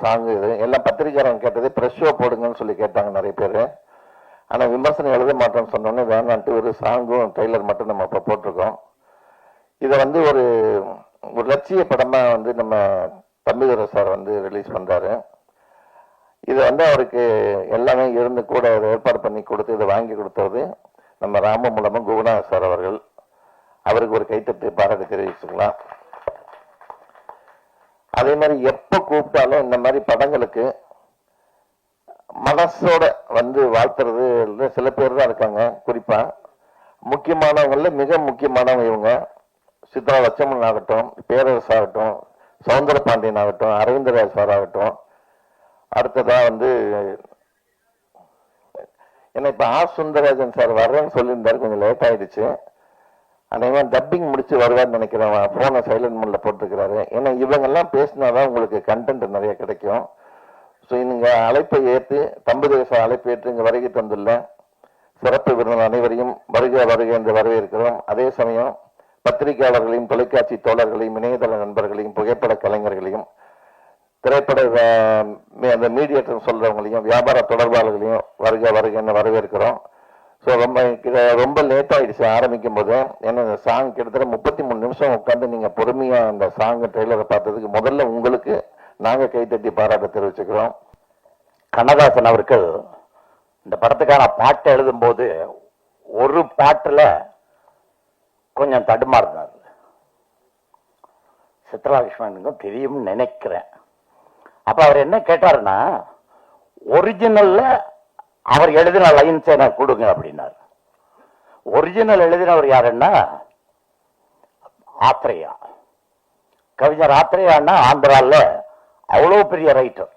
Song இது. எல்லாம் பத்திரிக்கையாளர் கேட்டது ப்ரெஷ் ஷோ போடுங்கன்னு சொல்லி கேட்டாங்க நிறைய பேர். ஆனால் விமர்சனம் எழுத மாட்டோம்னு சொன்னோன்னே வேணான்ட்டு ஒரு சாங்கும் ட்ரெய்லர் மட்டும் நம்ம இப்போ போட்டிருக்கோம். இதை வந்து ஒரு லட்சிய படமாக வந்து நம்ம தம்பிதுரை சார் வந்து ரிலீஸ் பண்ணுறாரு. இதை வந்து அவருக்கு எல்லாமே இருந்து கூட ஏற்பாடு பண்ணி கொடுத்து இதை வாங்கி கொடுத்தது நம்ம ராம மூலமும் குருநாத சார் அவர்கள். அவருக்கு ஒரு கைத்தட்டு பாராட்டு தெரிவிச்சுக்கலாம். அதே மாதிரி எப்போ கூப்பிட்டாலும் இந்த மாதிரி படங்களுக்கு மனசோட வந்து வாழ்த்துறது சில பேர் தான் இருக்காங்க. குறிப்பா முக்கியமானவங்கள மிக முக்கியமானவங்க இவங்க. சித்ரா லட்சுமணன் ஆகட்டும், பேரரசு ஆகட்டும், சவுந்தர பாண்டியன் ஆகட்டும், அரவிந்தராஜ் சார் ஆகட்டும், அடுத்ததா வந்து ஏன்னா இப்ப சுந்தரராஜன் சார் வர்றேன்னு சொல்லியிருந்தாரு, கொஞ்சம் லேட் ஆயிடுச்சு. அநேகமாக டப்பிங் முடிச்சு வருவார்னு நினைக்கிறேன். போனை சைலண்ட் மோட்ல போட்டுருக்கிறாரு. ஏன்னா இவங்கெல்லாம் பேசினாதான் உங்களுக்கு கண்டென்ட் நிறைய கிடைக்கும். ஸோ நீங்க அழைப்பை ஏற்று தம்புதுரை சார் அழைப்பு ஏற்று இங்கே வருகை தந்துள்ள சிறப்பு விருந்தினர் அனைவரையும் வருக வருக என்று வரவேற்கிறோம். அதே சமயம் பத்திரிகையாளர்களையும், தொலைக்காட்சி தோழர்களையும், இணையதள நண்பர்களையும், புகைப்பட கலைஞர்களையும், திரைப்பட அந்த மீடியேட்டர் சொல்றவங்களையும், வியாபார தொடர்பாளர்களையும் வருக வருகன்னு வரவேற்கிறோம். ஸோ ரொம்ப லேட் ஆயிடுச்சு ஆரம்பிக்கும் போது. ஏன்னா இந்த சாங் கிட்டத்தட்ட 33 நிமிஷம் உட்காந்து நீங்க பொறுமையா அந்த சாங் ட்ரெய்லரை பார்த்ததுக்கு முதல்ல உங்களுக்கு நாங்க கைத்தட்டி பாராட்ட தெரிவிச்சுக்கிறோம். கண்ணதாசன் அவர்கள் இந்த படத்துக்கான பாட்டை எழுதும் போது ஒரு பாட்டுல கொஞ்சம் தடுமாறினார். சித்ராலட்சுமனுக்கும் தெரியும்னு நினைக்கிறேன். அப்ப அவர் என்ன கேட்டாருன்னா, ஒரிஜினல்ல அவர் எழுதின லைன்ஸ் எனக்கு கொடுங்க அப்படின்னாரு. ஒரிஜினல் எழுதினவர் யாருன்னா ஆத்ரேயா, கவிஞர் ஆத்ரேயான்னா ஆந்திரால அவ்வளவு பெரிய ரைட்டர்.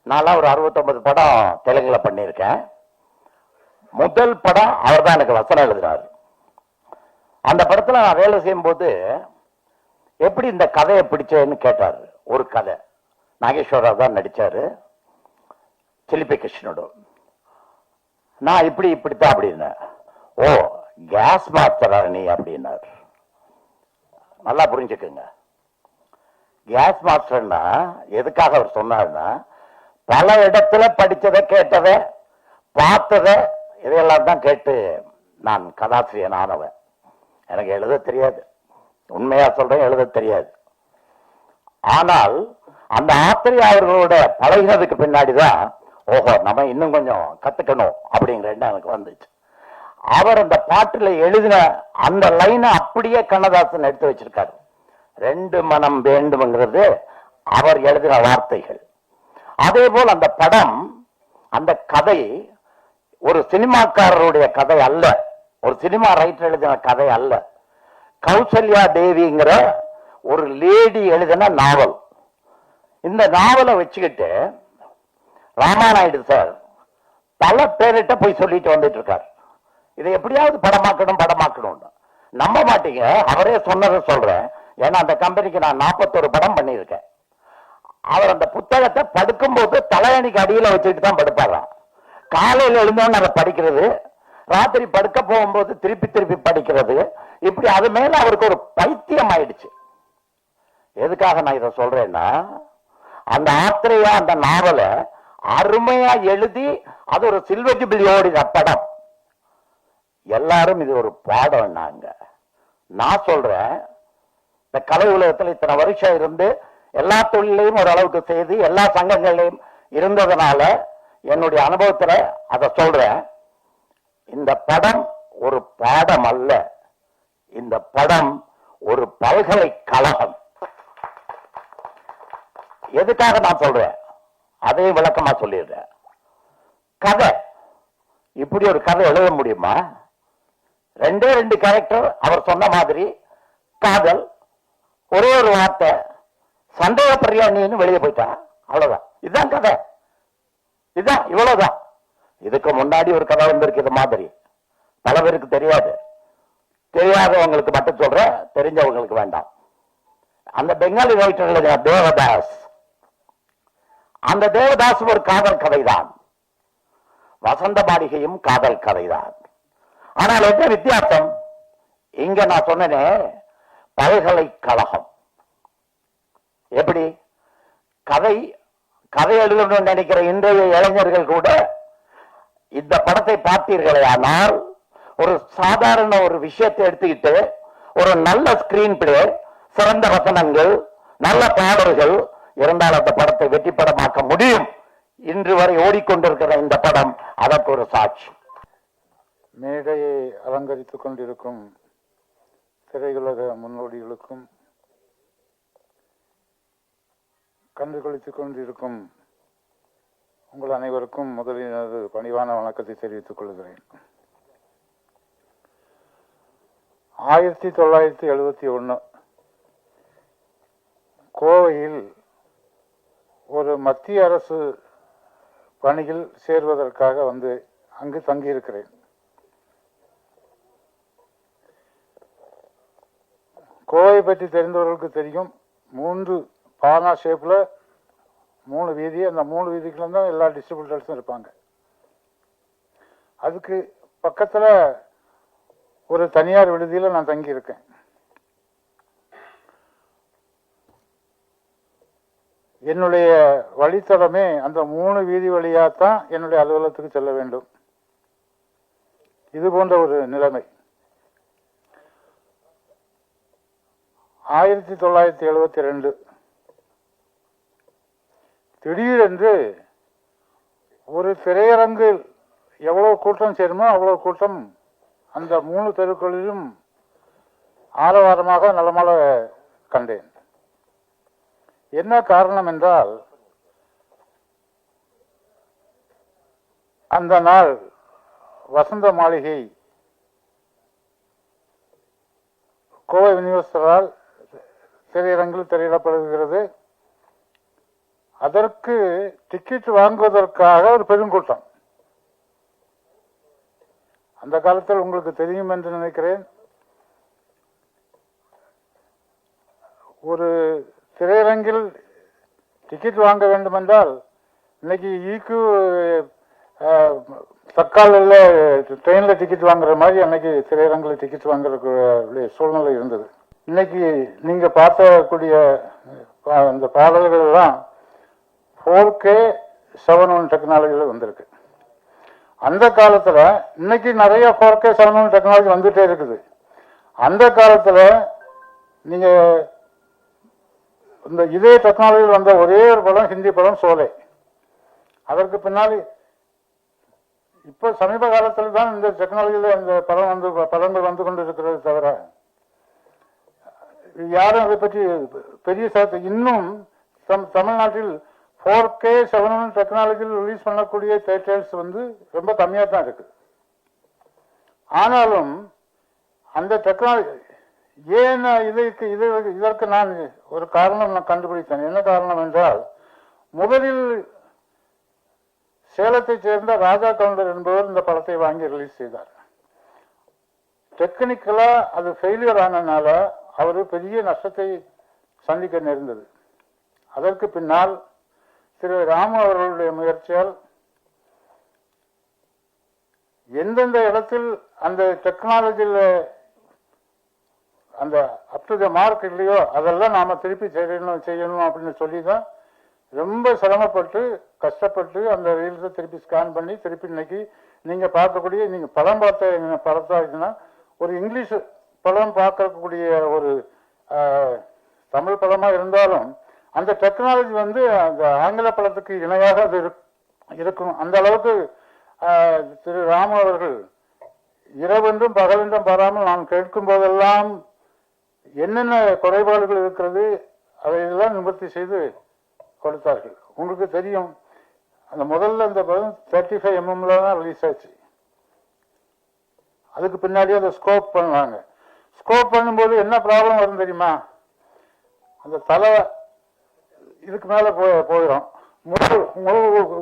நான்லாம் ஒரு 69 படம் தெலுங்குல பண்ணியிருக்கேன். முதல் படம் அவர் தான் எனக்கு வசனம் எழுதினார். அந்த படத்துல நான் வேலை செய்யும் போது எப்படி இந்த கதையை பிடிச்சேன்னு கேட்டாரு. ஒரு கதை நாகேஸ்வரராவ் தான் நடிச்சாரு, சிலிப்பி கிருஷ்ணோட. நான் இப்படித்தான் அப்படின்னு. ஓ, கேஸ் மாஸ்டரா நீ அப்படின்னாரு. நல்லா புரிஞ்சுக்குங்க. கேஸ் மாஸ்டர்னா எதுக்காக அவர் சொன்னார்னா, பல இடத்துல படிச்சதை, கேட்டதை, பார்த்ததை, இதையெல்லாம் தான் கேட்டு நான் கதாசிரியன் ஆனவன். எனக்கு எழுத தெரியாது, உண்மையா சொல்றேன், எழுத தெரியாது. ஆனால் அந்த ஆசிரியர் அவர்களோட பழகினதுக்கு பின்னாடிதான் ஓஹோ நம்ம இன்னும் கொஞ்சம் கத்துக்கணும் அப்படிங்கிற எண்ணம் எனக்கு வந்துச்சு. அவர் அந்த பாட்டுல எழுதின அந்த லைனை அப்படியே கண்ணதாசன் எடுத்து வச்சிருக்காரு. 2 மனம் வேண்டும்ங்கிறது அவர் எழுதின வார்த்தைகள். அதே போல் அந்த படம், அந்த கதை ஒரு சினிமாக்காரருடைய கதை அல்ல, ஒரு சினிமா ரைட்டர் எழுதின கதை அல்ல. கௌசல்யா தேவிங்கிற ஒரு லேடி எழுதின நாவல். இந்த நாவலை வச்சுக்கிட்டு ராமாநாயுடு சார் பல பேர்கிட்ட போய் சொல்லிட்டு வந்துட்டு இருக்காரு, இதை எப்படியாவது படமாக்கணும். நம்ப மாட்டீங்க, அவரே சொன்னதை சொல்றேன். ஏன்னா அந்த கம்பெனிக்கு நான் 41 படம் பண்ணியிருக்கேன். அவர் அந்த புத்தகத்தை படுக்கும்போது தலையணிக்கு அடியில வச்சுட்டு தான் படுப்பாராம். காலையில் எழுந்தோன்னு அதை படிக்கிறது, ராத்திரி படுக்க போகும்போது திருப்பி படிக்கிறது. இப்படி அது மேல அவருக்கு ஒரு பைத்தியம் ஆயிடுச்சு. எதுக்காக நான் இதை சொல்றேன்னா, அந்த ஆத்திரையா அந்த நாவலை அருமையா எழுதி அது ஒரு சில்வர் ஜூபிலி ஓடின படம். எல்லாரும் இது ஒரு பாடம். நான் சொல்றேன், இந்த கலை உலகத்தில் இத்தனை வருஷம் இருந்து எல்லா தொழிலையும் ஓரளவுக்கு செய்து எல்லா சங்கங்களையும் இருந்ததுனால என்னுடைய அனுபவத்துல அதை சொல்றேன். இந்த படம் ஒரு பாடம் அல்ல, இந்த படம் ஒரு பல்கலைக்கழகம். எதுக்காக நான் சொல்றேன் அதையும் விளக்கமா சொல்லிடுறேன். கதை, இப்படி ஒரு கதை எழுத முடியுமா? 2 கேரக்டர், அவர் சொன்ன மாதிரி காதல், ஒரே ஒரு வார்த்தை, சந்தேகப்படுறியா நீன்னு வெளியே போயிட்டா, அவ்வளவுதான். இதுதான் கதை, இதுதான், இவ்வளவுதான். இதுக்கு முன்னாடி ஒரு கதை வந்திருக்கு இது மாதிரி, பல பேருக்கு தெரியாது. தெரியாதவங்களுக்கு மட்டும் சொல்றேன், தெரிஞ்சவங்களுக்கு வேண்டாம். அந்த பெங்காலி ரைட்டர் தேவதாஸ், அந்த தேவதாஸ் ஒரு காதல் கதைதான். வசந்த மாளிகையும் காதல் கதைதான். ஆனால் என்ன வித்தியாசம்? இங்க நான் சொன்னேனே பல்கலைக்கழகம். எப்படி கதை கதை எழுதணும்னு நினைக்கிற இன்றைய இளைஞர்கள் கூட இந்த படத்தை பார்த்தீர்களே ஆனால் ஒரு சாதாரண ஒரு விஷயத்தை எடுத்துக்கிட்டு ஒரு நல்ல ஸ்கிரீன் பிளே, சிறந்த வசனங்கள், நல்ல பாடல்கள் இருந்தால் அந்த படத்தை வெற்றி படமாக்க முடியும். இன்று வரை ஓடிக்கொண்டிருக்கிற இந்த படம் அதற்கு ஒரு சாட்சி. மேடையை அலங்கரித்துக் கொண்டிருக்கும் திரையுலக முன்னோடிகளுக்கும் கண்டுகளித்துக் கொண்டிருக்கும் உங்கள் அனைவருக்கும் முதலில் எனது பணிவான வணக்கத்தை தெரிவித்துக் கொள்கிறேன். 1971 கோவையில் ஒரு மத்திய அரசு பணியில் சேர்வதற்காக வந்து அங்கு தங்கியிருக்கிறேன். கோவை பற்றி தெரிந்தவர்களுக்கு தெரியும். 3 பானா ஷேப்ல 3 வீதி, அந்த 3 வீதிக்குள்ள தான் எல்லா டிஸ்ட்ரிபியூட்டர்ஸும் இருப்பாங்க. அதுக்கு பக்கத்துல ஒரு தனியார் விடுதியில நான் தங்கி இருக்கேன். என்னுடைய வழித்தடமே அந்த 3 வீதி வழியாத்தான் என்னுடைய அலுவலகத்துக்கு செல்ல வேண்டும். இது போன்ற ஒரு நிலைமை. 1972 திடீரென்று ஒரு திரையரங்கில் எவ்வளவு கூட்டம் சேருமோ அவ்வளவு கூட்டம் அந்த 3 தெருக்களிலும் ஆரவாரமாக நலமல கண்டேன். என்ன காரணம் என்றால், அந்த நாள் வசந்த மாளிகை கோவை விநியோகஸ்தரால் திரையரங்கில் திரையிடப்படுகிறது. அதற்கு டிக்கெட் வாங்குவதற்காக ஒரு பெருங்கூட்டம். அந்த காலத்தில் உங்களுக்கு தெரியும் என்று நினைக்கிறேன், ஒரு திரையரங்கில் டிக்கெட் வாங்க வேண்டும் என்றால் இன்னைக்கு ஈக்கு தக்காலில் ட்ரெயின்ல டிக்கெட் வாங்குற மாதிரி அன்னைக்கு திரையரங்கில் டிக்கெட் வாங்குற சூழ்நிலை இருந்தது. இன்னைக்கு நீங்க பார்க்கக்கூடிய இந்த பாடல்கள் எல்லாம் 4K 7:1 டெக்னாலஜியில் வந்திருக்கு. அந்த காலத்துல இன்னைக்கு நிறைய 4K 7:1 டெக்னாலஜி வந்துட்டே இருக்குது. அந்த காலத்துல நீங்க இந்த இதே டெக்னாலஜியில் வந்த ஒரே ஒரு படம் ஹிந்தி படம் சோலை. அதற்கு பின்னாடி இப்ப சமீப காலத்தில் தான் இந்த டெக்னாலஜியில இந்த படங்கள் வந்து கொண்டு இருக்கிறது தவிர யாரும் அதை பற்றி பெரிய சேர்த்து இன்னும் தமிழ்நாட்டில் 4K 7:1 டெக்னாலஜியில் ரிலீஸ் பண்ணக்கூடிய தியேட்டர்ஸ் வந்து ரொம்ப கம்மியா தான் இருக்கு. ஆனாலும் அந்த டெக்னாலஜி ஏன் இதற்கு நான் ஒரு காரணம் நான் கண்டுபிடித்தேன். என்ன காரணம் என்றால், முதலில் சேலத்தை சேர்ந்த ராஜா கவுண்டர் என்பவர் இந்த படத்தை வாங்கி ரிலீஸ் செய்தார். டெக்னிக்கலா அது ஃபெயிலியர் ஆனதுனால அவர் பெரிய நஷ்டத்தை சந்திக்க நேர்ந்தது. அதற்கு பின்னால் திரு ராமு அவர்களுடைய முயற்சியால் எந்தெந்த இடத்தில் அந்த டெக்னாலஜியில் அந்த அப் டு த மார்க் இல்லையோ அதெல்லாம் நாம திருப்பி செய்யணும் அப்படின்னு சொல்லி தான் ரொம்ப சிரமப்பட்டு கஷ்டப்பட்டு அந்த ரீல்ஸை திருப்பி ஸ்கேன் பண்ணி திருப்பி இன்னைக்கு நீங்க பார்க்கக்கூடிய, நீங்க படம் பார்த்தா ஒரு இங்கிலீஷ் படம் பார்க்கக்கூடிய ஒரு தமிழ் படமா இருந்தாலும் அந்த டெக்னாலஜி வந்து அந்த ஆங்கில படத்துக்கு இணையாக அது இருக்கும். அந்த அளவுக்கு திரு ராமு அவர்கள் இரவென்றும் பகலென்றும் பாராமல் நான் கேட்கும் போதெல்லாம் என்னென்ன குறைபாடுகள் இருக்கிறது அதையெல்லாம் நிவர்த்தி செய்து கொடுத்தார்கள். உங்களுக்கு தெரியும், அந்த முதல்ல அந்த படம் 35 mm தான் ரிலீஸ் ஆச்சு. அதுக்கு பின்னாடி அதை ஸ்கோப் பண்ணாங்க. ஸ்கோப் பண்ணும்போது என்ன ப்ராப்ளம் வரும் தெரியுமா? அந்த தலை இதுக்கு மேல போயிடும்,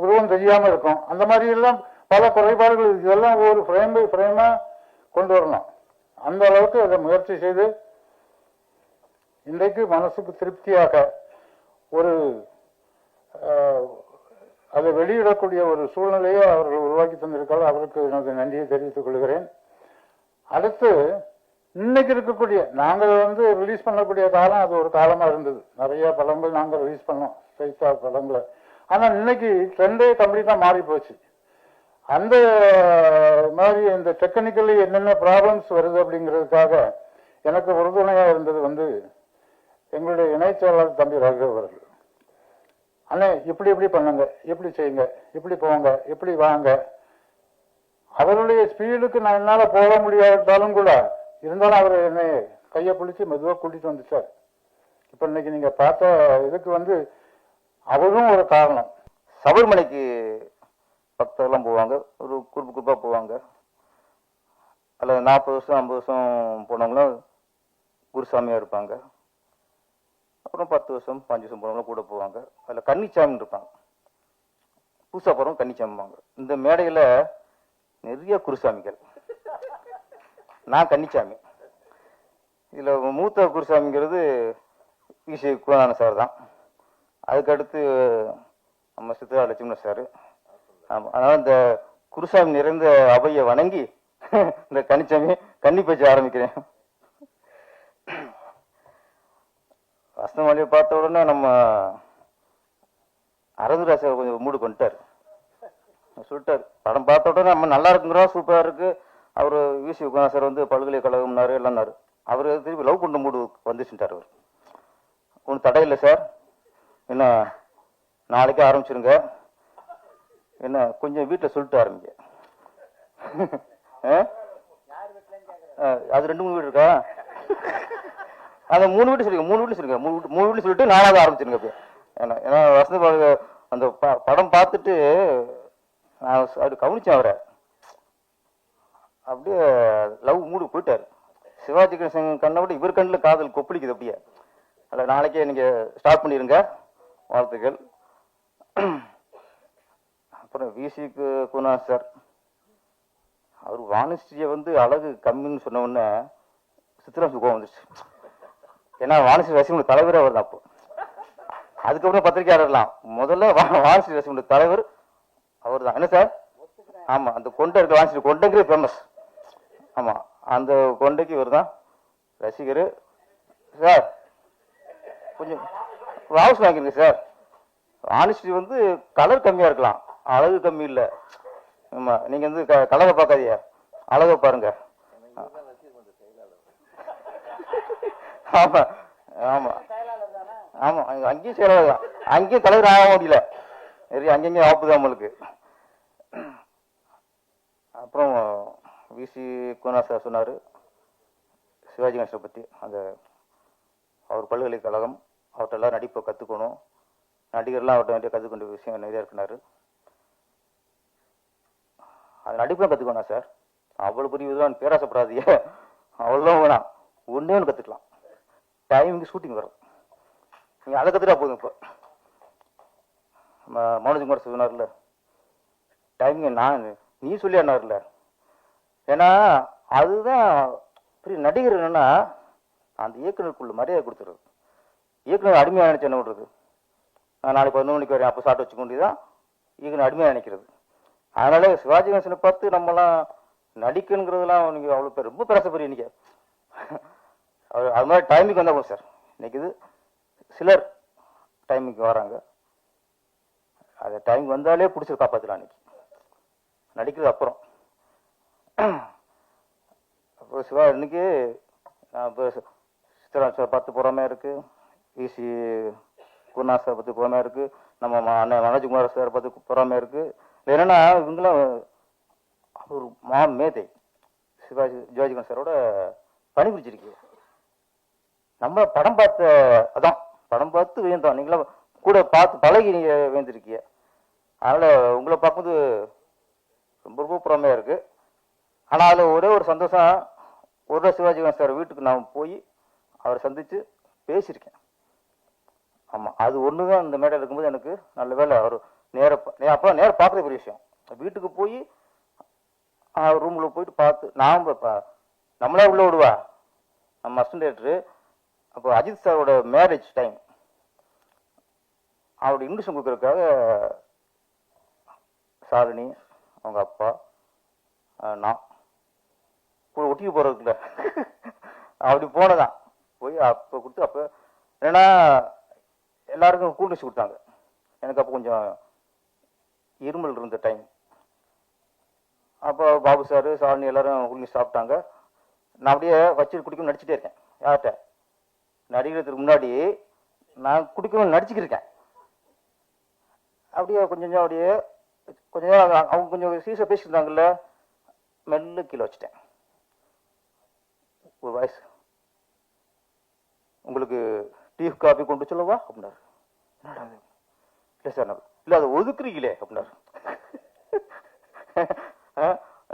உருவம் தெரியாம இருக்கும். அந்த மாதிரி எல்லாம் பல குறைபாடுகள். இதெல்லாம் ஒரு ஃப்ரேம் பை ஃப்ரேமா கொண்டு வரணும். அந்த அளவுக்கு அதை முயற்சி செய்து இன்றைக்கு மனசுக்கு திருப்தியாக ஒரு அதை வெளியிடக்கூடிய ஒரு சூழ்நிலையை அவர்கள் உருவாக்கி தந்திருக்காங்க. அவருக்கு எனது நன்றியை தெரிவித்துக் கொள்கிறேன். அடுத்து இன்னைக்கு இருக்கக்கூடிய நாங்கள் ரிலீஸ் பண்ணக்கூடிய காலம் அது ஒரு காலமா இருந்தது. நிறைய படங்கள் நாங்கள் ரிலீஸ் பண்ணோம், சைத்தா படங்களை. ஆனா இன்னைக்கு ட்ரெண்டே கம்ப்ளீட்டா மாறி போச்சு. அந்த மாதிரி இந்த டெக்னிக்கலி என்னென்ன ப்ராப்ளம்ஸ் வருது அப்படிங்கிறதுக்காக எனக்கு உறுதுணையா இருந்தது எங்களுடைய இணைச்செயலாளர் தம்பி ராகவ் அவர்கள். அண்ணே இப்படி இப்படி பண்ணுங்க, இப்படி செய்யுங்க, இப்படி போங்க, இப்படி வாங்க. அவருடைய ஸ்பீடுக்கு நான் என்னால போக முடியாட்டாலும் கூட இருந்தாலும் அவர் என்னை கையை பிடிச்சி மெதுவாக கூட்டிட்டு வந்துச்சார். இப்ப இன்னைக்கு நீங்க பார்த்த இதுக்கு அவரும் ஒரு காரணம். சபரிமலைக்கு பக்தர்லாம் போவாங்க, ஒரு குரூப்பாக போவாங்க. அதில் 40 வருஷம் 50 வருஷம் போனவங்களும் குருசாமியாக இருப்பாங்க. அப்புறம் 10 வருஷம் 5 வருஷம் போனவங்களும் கூட போவாங்க. அதில் கன்னிச்சாமின்னு இருப்பாங்க, பூசா போகிறவங்க கன்னிச்சாமிப்பாங்க. இந்த மேடையில் நிறைய குருசாமிகள். நான் கன்னிச்சாமி. இதில் மூத்த குருசாமிங்கிறது வி.சி. குணானந்த சார் தான். அதுக்கடுத்து நம்ம சித்ரா லட்சுமண சார். ஆமாம், அதனால் இந்த குருசாமி நிறைந்த அவையை வணங்கி இந்த கன்னிச்சாமி கன்னி பேச்சு ஆரம்பிக்கிறேன். வசனமாளியை பார்த்த உடனே நம்ம அரவிந்தராஜ் கொஞ்சம் மூடு கொண்டுட்டார். சொல்லிட்டார், படம் பார்த்த உடனே நம்ம நல்லா இருக்குங்கிறோம், சூப்பராக இருக்கு. அவர் வி.சி. குணானந்த சார் பல்கலைக்கழகம்னாரு எல்லாம்னாரு. அவர் திருப்பி லவ் கொண்டு மூடு வந்துச்சுட்டார். அவர் ஒன்றும் தடை இல்லை சார், என்ன நாளைக்கே ஆரம்பிச்சிருங்க, என்ன கொஞ்சம் வீட்டில் சொல்லிட்டு ஆரம்பிங்க. அது 2-3 வீடு இருக்கா? அந்த 3 வீட்டு சொல்லுங்க, 3 வீட்டு சொல்லுங்க, 3 வீட்டு சொல்லிட்டு 4வது ஆரம்பிச்சிருங்க. இப்போ ஏன்னா வசந்த அந்த படம் பார்த்துட்டு நான் அப்படி கவனிச்சேன் அவரை. அப்படியே லவ் மூடு போயிட்டாரு. சிவாஜி கணேசன் கண்ணை விட இவர் கண்ணில் காதல் கொப்பளிக்குது அப்படியே. அதில் நாளைக்கே நீங்கள் ஸ்டார்ட் பண்ணிடுங்க, வாழ்த்துக்கள். அப்புறம் வி.சி. குணானந்த சார், அவர் வாணிஸ்ரீயை அழகு கம்மின்னு சொன்ன உடனே சித்ராம்சு கோவம் வந்துருச்சு. ஏன்னா வாணிஸ்ரீ ரசிகனுடைய தலைவரே அவர் தான். அப்போ அதுக்கப்புறம் பத்திரிகையாளர்லாம் முதல்ல வாணிஸ்ரீ ரசிகனுடைய தலைவர் அவர் தான். என்ன சார்? ஆமாம், அந்த கொண்டை இருக்க வாணிஸ்ரீ கொண்டைங்கிறது ஃபேமஸ். ஆமாம், அந்த கொண்டைக்கு இவர் தான் ரசிகர். சார் கொஞ்சம் வாவுஸ் வாங்கிருங்க சார். வாணிஸ்ரீ கலர் கம்மியாக இருக்கலாம், அழகு கம்மி இல்லை. ஆமாம், நீங்கள் கலரை பார்க்காதீங்க, அழகை பாருங்க. ஆமாம் ஆமாம் ஆமாம், அங்கேயும் செயலாளர் தான், அங்கேயும் தலைவர் ஆக முடியல, நிறைய அங்கங்கேயும் ஆப்பு தான் நம்மளுக்கு. அப்புறம் வி.சி. குணானந்த சார் சொன்னார் சிவாஜி கணேசனை பற்றி. அந்த அவர் பல்கலைக்கழகம், அவர்கிட்ட எல்லாம் நடிப்பை கற்றுக்கணும், நடிகர்லாம் அவர்கிட்ட நிறைய கற்றுக்கொண்ட விஷயம் நிறையா இருக்குனாரு. அது நடிப்பெல்லாம் கற்றுக்கணும் சார், அவ்வளோ பெரிய இதுதான் பேராசப்படாதீங்க, அவ்வளோதான் வேணாம், ஒன்றே ஒன்று கற்றுக்கலாம், டைமிங்கு ஷூட்டிங் வரும், நீங்கள் அதை கற்றுட்டா போதும். இப்போ மனோஜ்குமார் சொன்னார்ல, டைமிங் நீ சொல்லி அண்ணார்ல. ஏன்னா அதுதான் பெரிய நடிகர். என்னன்னா அந்த இயக்குனருக்குள்ள மரியாதை கொடுத்துருது. இயக்குனர் அடிமையாக நினைச்சு என்ன பண்ணுறது? நான் நாளைக்கு 11 மணிக்கு வரேன், அப்போ சாப்பிட்டு வச்சுக்கொண்டு தான் இயக்குனர் அடிமையாக நினைக்கிறது. அதனால சிவாஜி கணேசனை பார்த்து நம்மலாம் நடிக்கணுங்கிறதுலாம் நீங்கள் அவ்வளோ பேர் ரொம்ப பேசப்படுறீங்க. இன்னைக்கு அது மாதிரி டைமிங்க்கு வந்தால் போதும் சார். இன்னைக்கு சிலர் டைமிங்க்கு வராங்க, அது டைம் வந்தாலே பிடிச்சி காப்பாற்றலாம். அன்னைக்கு நடிக்கிறது அப்புறம். அப்போ சிவா இன்னைக்கு நான் இப்போ சித்ரா சார் பார்த்து போகிற மாதிரி இருக்குது, வி.சி. குருநாத் சார் பற்றி போகிற மாதிரி இருக்குது, நம்ம அண்ணன் மனோஜ்குமார் சார் பார்த்து போகிற மாதிரி இருக்குது. என்னன்னா இவங்களாம் ஒரு மேதை சிவாஜி கணேசன் சாரோட பணிபுரிச்சிருக்கு. நம்ம படம் பார்த்த அதான் படம் பார்த்து வேந்தோம், நீங்களாம் கூட பார்த்து பழகி நீங்கள் வேந்திருக்கீங்க. அதனால் உங்களை பார்க்கும்போது ரொம்ப ரொம்ப புறமையாக இருக்குது. ஆனால் அதில் ஒரே ஒரு சந்தோஷம், ஒரு சிவாஜி கணேசன் சார் வீட்டுக்கு நான் போய் அவரை சந்தித்து பேசியிருக்கேன். ஆமாம், அது ஒன்று தான் இந்த மேடையில் இருக்கும்போது எனக்கு நல்ல வேலை. அவர் அப்போ நேரம் பார்க்குற பெரிய விஷயம். வீட்டுக்கு போய் ரூமில் போயிட்டு பார்த்து நாம் நம்மளே உள்ளே விடுவா நம்ம அசிஸ்டன்ட் டைரக்டரு. அப்போ அஜித் சாரோட மேரேஜ் டைம், அவருடைய இன்விடேஷன் கொடுக்கறதுக்காக சாலினி, அவங்க அப்பா, நான் கூட ஒட்டிக்கு போகிறதுக்குல அப்படி போனதான் போய் அப்போ கொடுத்து. அப்போ ஏன்னா எல்லாருக்கும் கூல் ட்ரிங்க்ஸ் கொடுத்தாங்க. எனக்கு அப்போ கொஞ்சம் இருமல் இருந்த டைம். அப்போ பாபு சார் சாலினி எல்லாரும் உள்ளி சாப்பிட்டாங்க. நான் அப்படியே வச்சு குடிக்கணும் நடிச்சுட்டே இருக்கேன். யார்கிட்ட? நடிக்கிறதுக்கு முன்னாடி நான் குடிக்கணும்னு நடிச்சுக்கிருக்கேன். அப்படியே கொஞ்சம் அப்படியே கொஞ்சம் நேரம் அவங்க கொஞ்சம் சீரியஸாக பேசியிருந்தாங்கல்ல, மெல்ல கீழே வச்சுட்டேன். ஒரு வாய்ஸ், உங்களுக்கு டீ காஃபி கொண்டு சொல்லவா அப்படின்னாரு. என்னடா இல்லை சார், இல்லை அதை ஒதுக்குறீங்களே அப்படின்னாரு.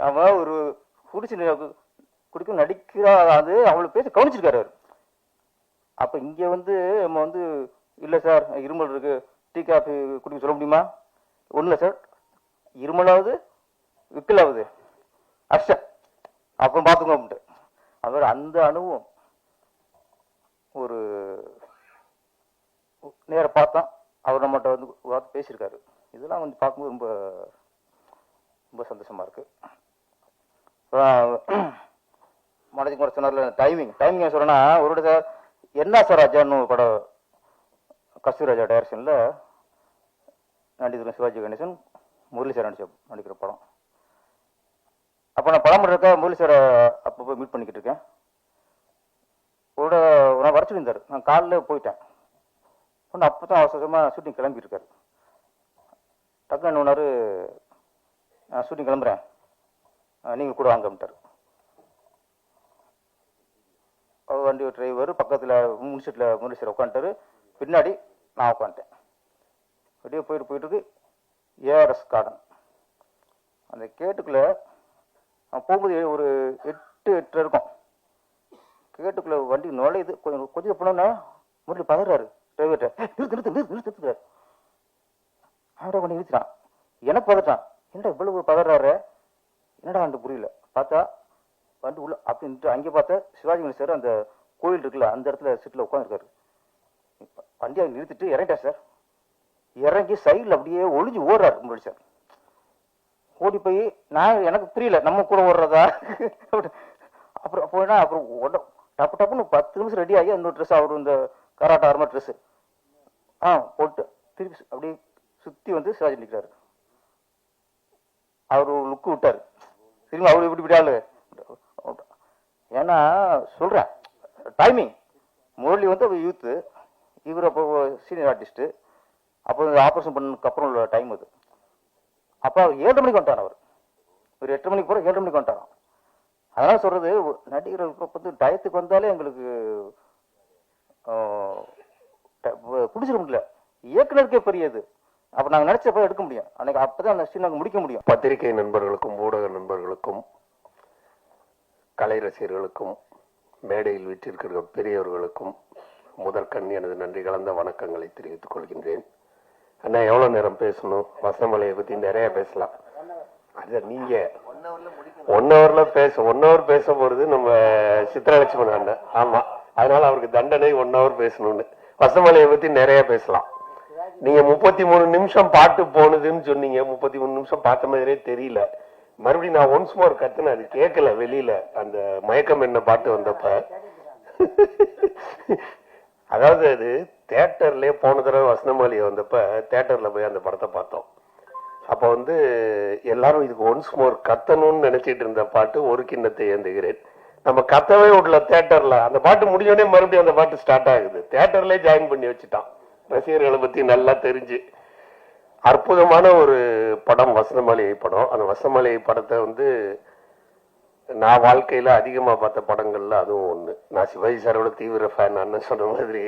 அவன் ஒரு குடிச்சு குடிக்க நடிக்கிறா, அது அவளுக்கு பேச கவனிச்சிருக்காரு அவர். அப்போ இங்கே வந்து நம்ம வந்து இல்லை சார் இருமல் இருக்கு, டீ காஃபி குடிக்க சொல்ல முடியுமா? ஒன்றும் இல்லை சார், இருமலாவது விக்கலாவது அஷ்ட அப்புறம் பார்த்துக்கோ அப்படின்ட்டு. அவர் அந்த அனுபவம் ஒரு நேர பார்த்தா அவர் நம்மகிட்ட வந்து வார்த்தை பேசியிருக்காரு. இதெல்லாம் வந்து பார்க்கும்போது ரொம்ப ரொம்ப சந்தோஷமா இருக்கு. மனோஜ் கூட சொன்னார்ல டைமிங் சொல்றேன்னா, ஒரு சார் என்ன சார் ராஜான்னு ஒரு படம் கஸ்தூராஜா டைரக்ஷன்ல நடிகர் சிவாஜி கணேசன் முரளி சார் நடிக்கிற படம். அப்போ நான் படம் இருக்க முரளி சாரை அப்போ மீட் பண்ணிக்கிட்டு இருக்கேன். நான் வர சொல்லியிருந்தார். நான் காலையில் போயிட்டேன். ஒன்று அப்போ தான் அவசரமாக ஷூட்டிங் கிளம்பிட்டு இருக்காரு. டக்குனு என்ன ஒன்றாரு, நான் ஷூட்டிங் கிளம்புறேன், நீங்கள் கூட வாங்கட்டார். வண்டி டிரைவர் பக்கத்தில் முனிசிட்டில் முரளி சார் உட்காந்துட்டாரு, பின்னாடி நான் உட்காந்துட்டேன். வெளியே போயிட்டு இருக்கு ஏஆர்எஸ் கார்டன். அந்த கேட்டுக்குள்ளே போகும்போது ஒரு 8:30 இருக்கும். கேட்டுக்குள்ளே வண்டி நுழையுது. கொஞ்சம் போனோன்னா முரளி பதறாரு டிரைவர்கிட்ட, நிறுத்துறாரு. அவட வண்டி நிறுத்தினான். எனக்கு பதட்டான், என்னடா இவ்வளவு பதறாரு, என்னடா அந்த புரியல. பார்த்தா வண்டி உள்ள அப்படின்ட்டு அங்கே பார்த்தா சிவாஜி கணேசன் சார் அந்த கோயில் இருக்குல்ல அந்த இடத்துல சீட்டில் உட்காந்துருக்காரு. வண்டியை நிறுத்திட்டு இறங்கிட்டார் சார். இறங்கி சைடில் அப்படியே ஒளிஞ்சு ஓடுறாரு முரளி சார். ஓடி போய் எனக்கு புரியல நம்ம கூட ஓடுறதா. அப்புறம் போனா அப்புறம் டப்பு டப்புன்னு 10 நிமிஷம் ரெடி ஆகி அந்த ட்ரெஸ் அவரு இந்த கராட்டா ஆர்மா ட்ரெஸ் போட்டு திருப்பி அப்படியே சுத்தி வந்து சிவாஜி நிற்கிறாரு. அவரு லுக்கு விட்டாரு. திரும்ப அவரு இப்படி விடாது. ஏன்னா சொல்றேன் டைமிங், முரளி வந்து அவர் யூத்து, இவர் அப்போ சீனியர் ஆர்டிஸ்ட். அப்போ ஆபரேஷன் பண்ணதுக்கு அப்புறம் உள்ள டைம் அது. அப்போ அவர் 7:30 மணிக்கு வந்துட்டார். அவர் ஒரு 8 மணிக்கு போற 7:30 மணிக்கு வந்துட்டாராம். அதனால சொல்றது நடிகர்களுக்கு வந்து டயத்துக்கு வந்தாலே எங்களுக்கு குடிச்சிட முடியல. இயக்குனருக்கே பெரியது. அப்ப நாங்க நினைச்சப்ப எடுக்க முடியும். அன்னைக்கு அப்பதான் அந்த சீன் நாங்க முடிக்க முடியும். பத்திரிகை நண்பர்களுக்கும் ஊடக நண்பர்களுக்கும் கலை ரசிகர்களுக்கும் மேடையில் வீற்றிருக்கிற பெரியவர்களுக்கும் முதற்கண் எனது நன்றி கலந்த வணக்கங்களை தெரிவித்துக் கொள்கின்றேன். அண்ணா எவ்வளவு நேரம் பேசணும்? வசனமலையை பத்தி நிறைய பேசலாம். அது நீங்க 1 ஹவர் பேச போறது நம்ம சித்ரலட்சுமணன் அண்ணன். ஆமா, அதனால அவருக்கு தண்டனை 1 ஹவர் பேசணும்னு. வசனமலையை பத்தி நிறைய பேசலாம். நீங்க 33 நிமிஷம் பாட்டு போனதுன்னு சொன்னீங்க. 33 நிமிஷம் பார்த்த மாதிரியே தெரியல. மறுபடியும் நான் ஒன்ஸ் மோர் கத்துன, அது கேட்கல வெளியில. அந்த மயக்கம் என்ன பாட்டு வந்தப்ப அதாவது அது தியேட்டர்லயே போன தடவை வசனமாளிகை வந்தப்ப தியேட்டர்ல போய் அந்த படத்தை பார்த்தோம். அப்ப வந்து எல்லாரும் இதுக்கு ஒன்ஸ் மோர் கத்தணும்னு நினைச்சிட்டு இருந்த பாட்டு ஒரு கிண்ணத்தை ஏந்துகிறேன். நம்ம கத்தவே விடல தியேட்டர்ல. அந்த பாட்டு முடிஞ்சோடனே மறுபடியும் அந்த பாட்டு ஸ்டார்ட் ஆகுது. தியேட்டர்லயே ஜாயின் பண்ணி வச்சுட்டான். ரசிகர்களை பத்தி நல்லா தெரிஞ்சு அற்புதமான ஒரு படம் வசனமாளிகை படம். அந்த வசனமாளிகை படத்தை வந்து நான் வாழ்க்கையில அதிகமா பார்த்த படங்கள்ல அதுவும் ஒண்ணு. நான் சிவாஜி சாரோட தீவிர ஃபேன் அண்ணன் சொன்ன மாதிரி.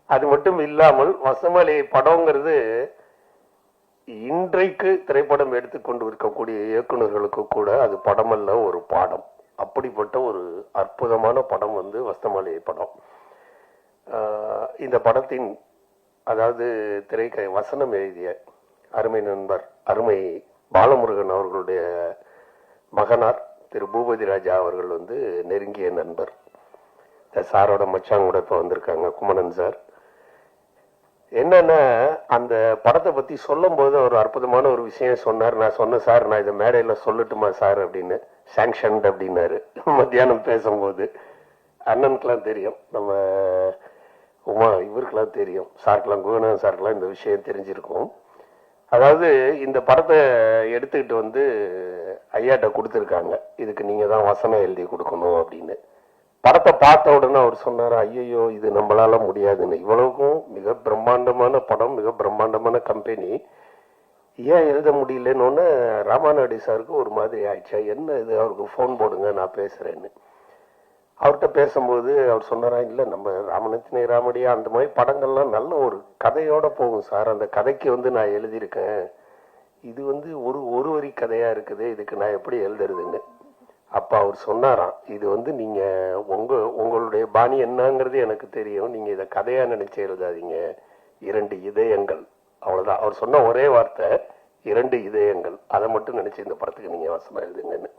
அது மட்டும் இல்லாமல் வசனமாளிகை படம்ங்கிறது இன்றைக்கு திரைப்படம் எடுத்துக்கொண்டு இருக்கக்கூடிய இயக்குநர்களுக்கு கூட அது படமல்ல, ஒரு பாடம். அப்படிப்பட்ட ஒரு அற்புதமான படம் வந்து வசனமாளிகை படம். இந்த படத்தின் அதாவது திரைக்கதை வசனம் எழுதிய அருமை நண்பர் அருமை பாலமுருகன் அவர்களுடைய மகனார் திரு பூபதி ராஜா அவர்கள் வந்து நெருங்கிய நண்பர். சாரோட மச்சாங்க கூட இப்போ வந்திருக்காங்க, குமணன் சார். என்னன்னா அந்த படத்தை பத்தி சொல்லும் போது ஒரு அற்புதமான ஒரு விஷயம் சொன்னார். நான் சொன்னேன், சார் நான் இதை மேடையில சொல்லட்டுமா சார் அப்படின்னு. சாங்ஷன் அப்படின்னாரு மத்தியானம் பேசும்போது. அண்ணனுக்குலாம் தெரியும், நம்ம உமா இவருக்கெல்லாம் தெரியும், சாருக்கெல்லாம் குகநாதன் சாருக்கெல்லாம் இந்த விஷயம் தெரிஞ்சிருக்கும். அதாவது இந்த படத்தை எடுத்துக்கிட்டு வந்து ஐயாட்ட கொடுத்துருக்காங்க, இதுக்கு நீங்க தான் வசனம் எழுதி கொடுக்கணும் அப்படின்னு. படத்தை பார்த்த உடனே அவர் சொன்னார், ஐயோ இது நம்மளால முடியாதுன்னு. இவ்வளவுக்கும் மிக பிரம்மாண்டமான படம், மிக பிரம்மாண்டமான கம்பெனி, ஏன் எழுத முடியலன்னு ராமாநாயுடு சாருக்கு ஒரு மாதிரி ஆயிடுச்சா, என்ன இது, அவருக்கு ஃபோன் போடுங்க நான் பேசுறேன்னு. அவர்கிட்ட பேசும்போது அவர் சொன்னாரா, இல்லை நம்ம ராமநத்தினை ராமடியா அந்த மாதிரி படங்கள்லாம் நல்ல ஒரு கதையோட போகும் சார், அந்த கதைக்கு வந்து நான் எழுதியிருக்கேன், இது வந்து ஒரு வரி கதையா இருக்குது, இதுக்கு நான் எப்படி எழுதுறதுன்னு. அப்ப அவர் சொன்னாராம், இது வந்து நீங்க உங்களுடைய பாணி என்னங்கிறது எனக்கு தெரியும், நீங்க இதை கதையா நினைச்சு எழுதாதீங்க, 2 இதயங்கள், அவ்வளவுதான். அவர் சொன்ன ஒரே வார்த்தை 2 இதயங்கள், அதை மட்டும் நினைச்சு இந்த படத்துக்கு நீங்க வசனம் எழுதுங்கன்னு.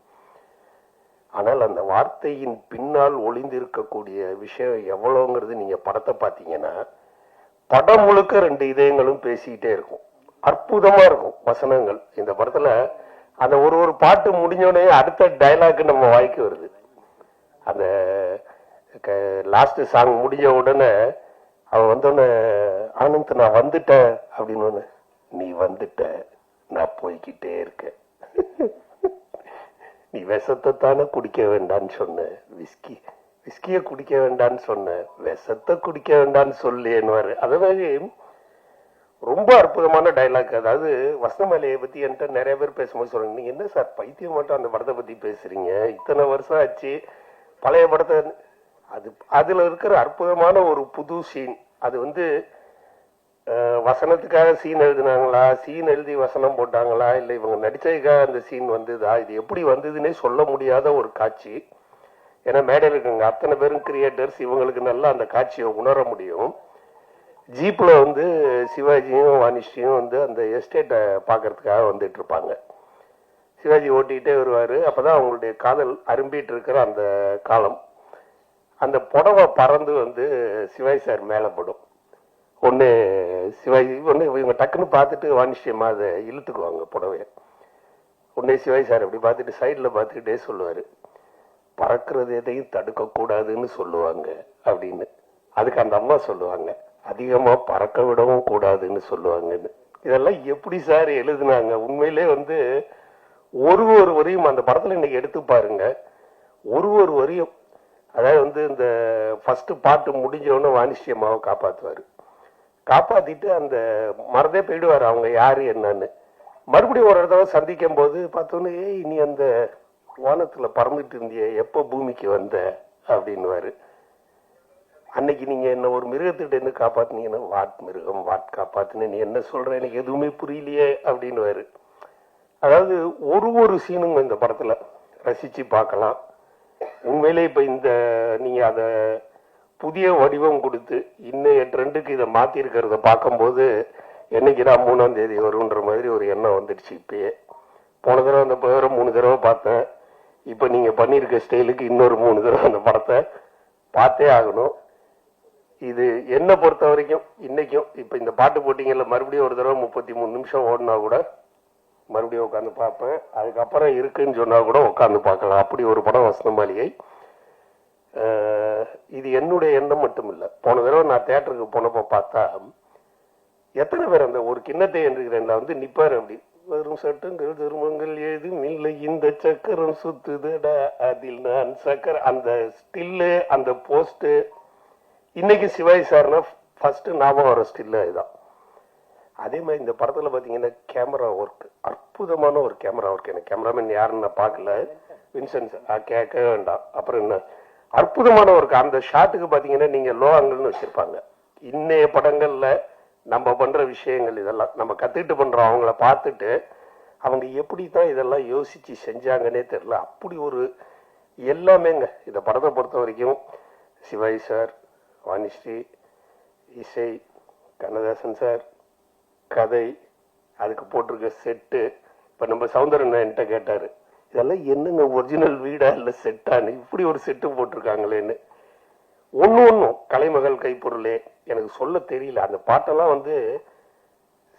ஆனால் அந்த வார்த்தையின் பின்னால் ஒளிந்திருக்கக்கூடிய விஷயம் எவ்வளவுங்கிறது நீங்க படத்தை பார்த்தீங்கன்னா, படம் முழுக்க 2 இதயங்களும் பேசிக்கிட்டே இருக்கும், அற்புதமா இருக்கும் வசனங்கள் இந்த படத்துல. அந்த ஒரு பாட்டு முடிஞ்சோடனே அடுத்த டைலாக் நம்ம வாய்க்கு வருது. அந்த லாஸ்ட் சாங் முடிஞ்ச உடனே அவ வந்தோடனே, ஆனந்த் நான் வந்துட்டேன் அப்படின்னு, நீ வந்துட்ட, நான் போய்கிட்டே இருக்கேன், நீ விஷத்தை தானே குடிக்க வேண்டான்னு சொன்ன, விஸ்கிய குடிக்க வேண்டான்னு சொன்ன, விஷத்தை குடிக்க வேண்டான்னு சொல்லேன்னு. அதே மாதிரி ரொம்ப அற்புதமான டைலாக். அதாவது வசனமலையை பத்தி என்கிட்ட நிறைய பேர் பேசும்போது சொல்றாங்க, நீங்க என்ன சார் பைத்தியம் மட்டும் அந்த படத்தை பத்தி பேசுறீங்க, இத்தனை வருஷம் ஆச்சு பழைய படத்தை. அதுல இருக்கிற அற்புதமான ஒரு புது சீன், அது வந்து வசனத்துக்காக சீன் எழுதினாங்களா, சீன் எழுதி வசனம் போட்டாங்களா, இல்லை இவங்க நடிச்சதுக்காக அந்த சீன் வந்ததா, இது எப்படி வந்ததுன்னே சொல்ல முடியாத ஒரு காட்சி. ஏன்னா மேடையில் இருக்காங்க அத்தனை பேரும் கிரியேட்டர்ஸ், இவங்களுக்கு நல்லா அந்த காட்சியை உணர முடியும். ஜீப்ல வந்து சிவாஜியும் வாணிஸ்ரீயும் வந்து அந்த எஸ்டேட்டை பார்க்கறதுக்காக வந்துட்டு இருப்பாங்க. சிவாஜி ஓட்டிகிட்டே வருவாரு, அப்பதான் அவங்களுடைய காதல் அரும்பிட்டு இருக்கிற அந்த காலம். அந்த புடவை பறந்து வந்து சிவாஜி சார் மேலே படும். ஒன்று சிவாஜி இவங்க டக்குன்னு பார்த்துட்டு வாணிஸ்ரீயமா அதை இழுத்துக்குவாங்க புடவைய. உடனே சிவாஜி சார் அப்படி பார்த்துட்டு சைடில் பார்த்துக்கிட்டே சொல்லுவாரு, பறக்கிறது எதையும் தடுக்கக்கூடாதுன்னு சொல்லுவாங்க அப்படின்னு. அதுக்கு அந்த அம்மா சொல்லுவாங்க, அதிகமா பறக்க விடவும் கூடாதுன்னு சொல்லுவாங்கன்னு. இதெல்லாம் எப்படி சார் எழுதுனாங்க? உண்மையிலே வந்து ஒரு வரியும் அந்த படத்துல இன்னைக்கு எடுத்து பாருங்க, ஒரு வரியும். அதாவது வந்து இந்த ஃபர்ஸ்ட் பாட்டு முடிஞ்சவொன்னு வாணிஸ்ரீ அம்மாவை காப்பாத்துவாரு, காப்பாத்திட்டு அந்த மறந்தே போயிடுவாரு அவங்க யாரு என்னன்னு. மறுபடியும் ஒரு இடத்துல சந்திக்கும் போது பார்த்தோன்னு, ஏய் நீ அந்த வானத்துல பறந்துட்டு இருந்திய, எப்ப பூமிக்கு வந்த அப்படின்னுவாரு. அன்னைக்கு நீங்க என்ன ஒரு மிருகத்திட்ட இருந்து காப்பாத்தினீங்கன்னா, வாட் மிருகம் வாட் காப்பாத்துன்னு நீ என்ன சொல்ற, எனக்கு எதுவுமே புரியலையே அப்படின்னுவாரு. அதாவது ஒரு சீனுங்க இந்த படத்துல ரசிச்சு பார்க்கலாம். உண்மையிலே இப்ப இந்த நீங்க அத புதிய வடிவம் கொடுத்து இன்னும் ட்ரெண்டுக்கு இதை மாத்தி இருக்கிறத பார்க்கும்போது, என்னைக்குதான் 3ஆம் தேதி வரும்ன்ற மாதிரி ஒரு எண்ணம் வந்துடுச்சு இப்பயே. போன தடவை அந்த பேரை 3 தடவை பார்த்தேன், இப்ப நீங்க பண்ணிருக்க ஸ்டைலுக்கு இன்னொரு 3 தடவை அந்த படத்தை பார்த்தே ஆகணும். இது என்ன பொறுத்த வரைக்கும் இன்னைக்கும் இப்ப இந்த பாட்டு போட்டிங்கல்ல, மறுபடியும் ஒரு தடவை 33 நிமிஷம் ஓடினா கூட மறுபடியும் உட்காந்து பார்ப்பேன். அதுக்கப்புறம் இருக்குன்னு சொன்னா கூட உட்காந்து பார்க்கலாம். அப்படி ஒரு படம் வசனமாளிகை. இது என்னுடைய எண்ணம் மட்டும் இல்லை. போன தடவை நான் தியேட்டருக்கு போனப்போ பார்த்தா எத்தனை பேர் அந்த ஒரு கிண்ணத்தை என்கிறேன்ல வந்து நிப்பாரு, அப்படி வரும் சட்டங்கள் தர்மங்கள் ஏதும் இல்லை, இந்த சக்கரம் சுத்துதடா அதில் நான் சக்கர, அந்த ஸ்டில்லு அந்த போஸ்ட். இன்னைக்கு சிவாஜி சார்னா ஃபர்ஸ்ட் ஞாபகம் வர ஸ்டில்லு இதுதான். அதே மாதிரி இந்த படத்துல பாத்தீங்கன்னா கேமரா ஒர்க், அற்புதமான ஒரு கேமரா ஒர்க். எனக்கு கேமராமேன் யாருன்னு நான் பார்க்கல, வின்சென்ட் கேட்க வேண்டாம். அப்புறம் என்ன அற்புதமான ஒர்க். அந்த ஷாட்டுக்கு பாத்தீங்கன்னா நீங்க லோ ஆங்கிள்னு வச்சிருப்பாங்க. இன்னைய படங்கள்ல நம்ம பண்ற விஷயங்கள் இதெல்லாம் நம்ம கத்துக்கிட்டு பண்றோம். அவங்கள பார்த்துட்டு அவங்க எப்படித்தான் இதெல்லாம் யோசிச்சு செஞ்சாங்கன்னே தெரியல. அப்படி ஒரு எல்லாமேங்க இந்த படத்தை பொறுத்த வரைக்கும் சிவாஜி சார், வாணிஸ்ரீ, இசை, கண்ணதாசன் சார், கதை, அதுக்கு போட்டிருக்க செட்டு. இப்ப நம்ம சௌந்தரன் என்கிட்ட கேட்டாரு, இதெல்லாம் என்னங்க ஒரிஜினல் வீடா இல்ல செட்டான்னு, இப்படி ஒரு செட்டு போட்டிருக்காங்களேன்னு. ஒன்னும் கலைமகள் கைப்பொருளே எனக்கு சொல்ல தெரியல. அந்த பாட்டெல்லாம் வந்து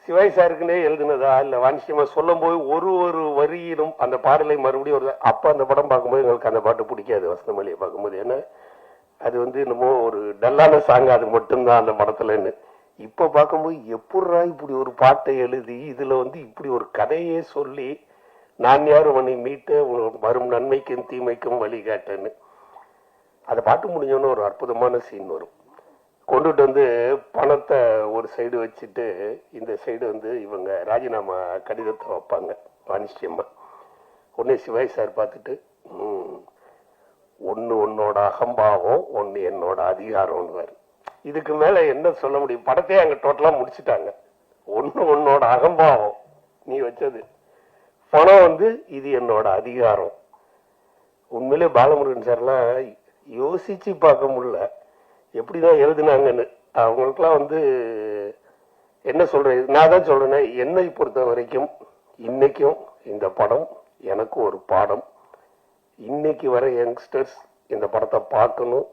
சிவாஜி சாருக்குன்னே எழுதுனதா இல்ல வாணிஸ்ரீமா சொல்லும் போது ஒரு வரியிலும் அந்த பாடலை மறுபடியும் ஒரு அப்ப அந்த படம் பார்க்கும்போது எங்களுக்கு அந்த பாட்டு பிடிக்காது வசனமொழியை பார்க்கும்போது. ஏன்னா அது வந்து என்னமோ ஒரு டல்லான சாங் அது மட்டும்தான் அந்த படத்துலன்னு. இப்ப பார்க்கும்போது எப்படா இப்படி ஒரு பாட்டை எழுதி இதுல வந்து இப்படி ஒரு கதையே சொல்லி நான் யாரும் உன்னை மீட்ட வரும் நன்மைக்கும் தீமைக்கும் வழிகாட்டன்னு அந்த பாட்டு முடிஞ்சோன்னு ஒரு அற்புதமான சீன் வரும். கொண்டுட்டு வந்து பணத்தை ஒரு சைடு வச்சுட்டு இந்த சைடு வந்து இவங்க ராஜினாமா கடிதத்தை வைப்பாங்க வாணிஷ்யம்மா. உடனே சிவாஜி சார் பார்த்துட்டு ஒன்று உன்னோட அகம்பாவம், ஒன்று என்னோட அதிகாரம்னுவார். இதுக்கு மேலே என்ன சொல்ல முடியும்? படத்தையே அங்கே டோட்டலாக முடிச்சுட்டாங்க. ஒன்று உன்னோட அகம்பாவம் நீ வச்சது, பணம் வந்து இது என்னோட அதிகாரம். உண்மையிலே பாலமுருகன் சார்லாம் யோசிச்சு பார்க்க முடியல எப்படிதான் எழுதுனாங்கன்னு. அவங்களுக்குலாம் வந்து என்ன சொல்றது, நான் தான் சொல்றேனே, என்னை பொறுத்த வரைக்கும் இன்னைக்கும் இந்த படம் எனக்கு ஒரு பாடம். இன்னைக்கு வர யங்ஸ்டர்ஸ் இந்த படத்தை பார்க்கணும்.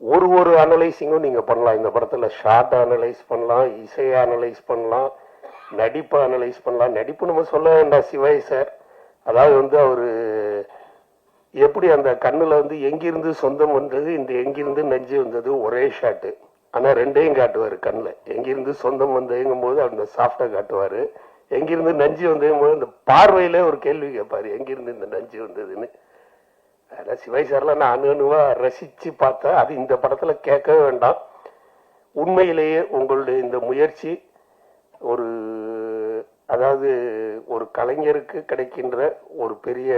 ஒரு அனலைசிங்கும் நீங்க பண்ணலாம். இந்த படத்துல ஷார்ட் அனலைஸ் பண்ணலாம், இசையை அனலைஸ் பண்ணலாம், நடிப்பை அனலைஸ் பண்ணலாம். நடிப்பு நம்ம சொல்ல வேண்டாம். சிவாஜி சார் அதாவது வந்து அவரு எப்படி அந்த கண்ணுல வந்து எங்கிருந்து சொந்தம் வந்தது, இந்த எங்கிருந்து நெஞ்சு வந்தது ஒரே ஷாட்டு. ஆனா ரெண்டையும் காட்டுவாரு கண்ணுல. எங்கிருந்து சொந்தம் வந்தேங்கும் போது அந்த சாஃப்டா காட்டுவாரு, எங்கிருந்து நஞ்சு வந்தேங்கும் போது அந்த பார்வையில ஒரு கேள்வி கேட்பாரு, எங்கிருந்து இந்த நஞ்சு வந்ததுன்னு. அதான் சிவாஜி சார்லாம் நான் அணுவா ரசிச்சு பார்த்தேன். அது இந்த படத்துல கேட்கவே வேண்டாம். உண்மையிலேயே உங்களுடைய இந்த முயற்சி ஒரு அதாவது ஒரு கலைஞருக்கு கிடைக்கின்ற ஒரு பெரிய